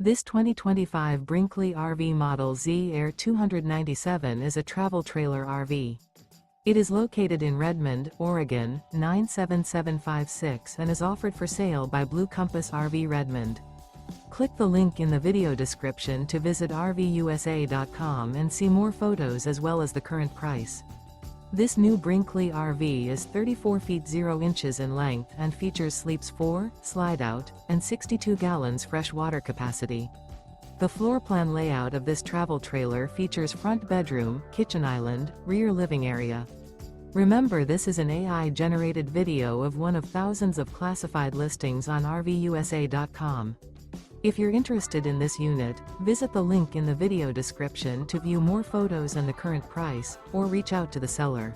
This 2025 Brinkley RV Model Z Air 297 is a travel trailer RV. It is located in Redmond, Oregon, 97756 and is offered for sale by Blue Compass RV Redmond. Click the link in the video description to visit RVUSA.com and see more photos as well as the current price. This new Brinkley RV is 34 feet 0 inches in length and features sleeps 4, slide-out, and 62 gallons fresh water capacity. The floor plan layout of this travel trailer features front bedroom, kitchen island, rear living area. Remember, this is an AI-generated video of one of thousands of classified listings on RVUSA.com. If you're interested in this unit, visit the link in the video description to view more photos and the current price, or reach out to the seller.